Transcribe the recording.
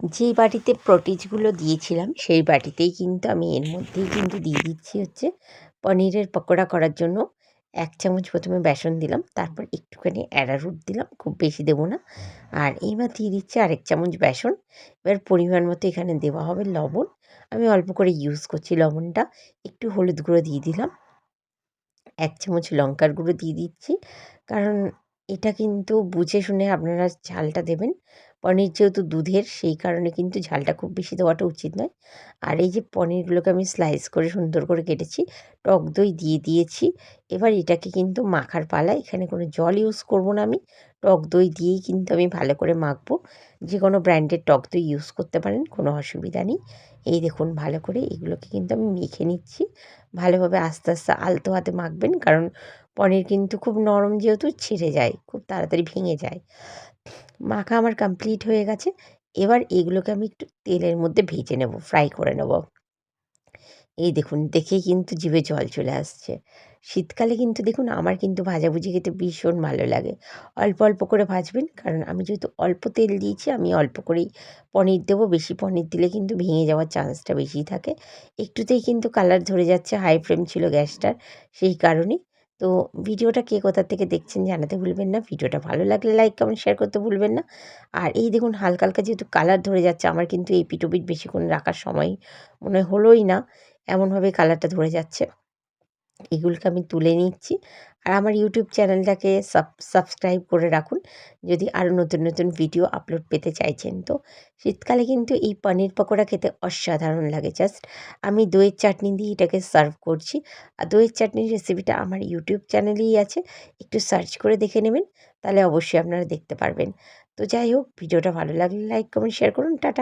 যেই বাটিতে প্রোটিজগুলো দিয়েছিলাম সেই বাটিতেই কিন্তু আমি এর মধ্যেই কিন্তু দিয়ে দিচ্ছি হচ্ছে পনিরের পকোড়া করার জন্য 1 চামচ প্রথমে বেসন দিলাম, তারপর একটুখানি অ্যারারুট দিলাম, খুব বেশি দেবো না। আর এইবার দিয়ে দিচ্ছি আরেক চামচ বেসন। এবার পরিমাণ মতো এখানে দেওয়া হবে লবণ। আমি অল্প করে ইউজ করছি লবণটা। একটু হলুদ গুঁড়ো দিয়ে দিলাম, 1 চামচ লঙ্কার গুঁড়ো দিয়ে দিচ্ছি। কারণ এটা কিন্তু বুঝে শুনে আপনারা ঝালটা দেবেন। পনির যেহেতু দুধের, সেই কারণে কিন্তু ঝালটা খুব বেশি দেওয়াটা উচিত নয়। আর এই যে পনিরগুলোকে আমি স্লাইস করে সুন্দর করে কেটেছি, টক দই দিয়ে দিয়েছি। এবার এটাকে কিন্তু মাখার পালা। এখানে কোনো জল ইউজ করব না আমি। টক দই দিয়েই কিন্তু আমি ভালো করে মাখবো। যে কোনো ব্র্যান্ডের টক দই ইউজ করতে পারেন, কোনো অসুবিধা নেই। এই দেখুন ভালো করে এগুলোকে কিন্তু আমি মেখে নিচ্ছি। ভালোভাবে আস্তে আস্তে আলতো হাতে মাখবেন, কারণ পনির কিন্তু খুব নরম, যেহেতু ছিঁড়ে যায়, খুব তাড়াতাড়ি ভেঙে যায়। মাখা আমার কমপ্লিট হয়ে গেছে। এবার এগুলোকে আমি একটু তেলের মধ্যে ভেজে নেব, ফ্রাই করে নেব। এই দেখুন, দেখেই কিন্তু জিভে জল চলে আসছে। শীতকালে কিন্তু দেখুন আমার কিন্তু ভাজাভুজি খেতে ভীষণ ভালো লাগে। অল্প অল্প করে ভাজবেন, কারণ আমি যেহেতু অল্প তেল দিয়েছি, আমি অল্প করেই পনির দেবো। বেশি পনির দিলে কিন্তু ভেঙে যাওয়ার চান্সটা বেশিই থাকে। একটুতেই কিন্তু কালার ধরে যাচ্ছে, হাই ফ্লেম ছিল গ্যাসটার, সেই কারণেই। তো ভিডিওটা কে কোথা থেকে দেখছেন জানাতে ভুলবেন না। ভিডিওটা ভালো লাগলে লাইক, কমেন্ট, শেয়ার করতে ভুলবেন না। আর এই দেখুন হালকা হালকা যেহেতু কালার ধরে যাচ্ছে, আমার কিন্তু এই এপিঠ ওপিঠ বেশিক্ষণ রাখার সময় মনে হলোই না, এমনভাবে কালারটা ধরে যাচ্ছে। এগুলোকে আমি তুলে নিচ্ছি। আর আমার ইউটিউব চ্যানেলটাকে সাবস্ক্রাইব করে রাখুন, যদি আরও নতুন নতুন ভিডিও আপলোড পেতে চাইছেন। তো শীতকালে কিন্তু এই পনির পকোড়া খেতে অসাধারণ লাগে। জাস্ট আমি দইয়ের চাটনি দিয়ে এটাকে সার্ভ করছি। আর দইয়ের চাটনির রেসিপিটা আমার ইউটিউব চ্যানেলেই আছে, একটু সার্চ করে দেখে নেবেন, তাহলে অবশ্যই আপনারা দেখতে পারবেন। তো যাই হোক, ভিডিওটা ভালো লাগলে লাইক, কমেন্ট, শেয়ার করুন। টাটা।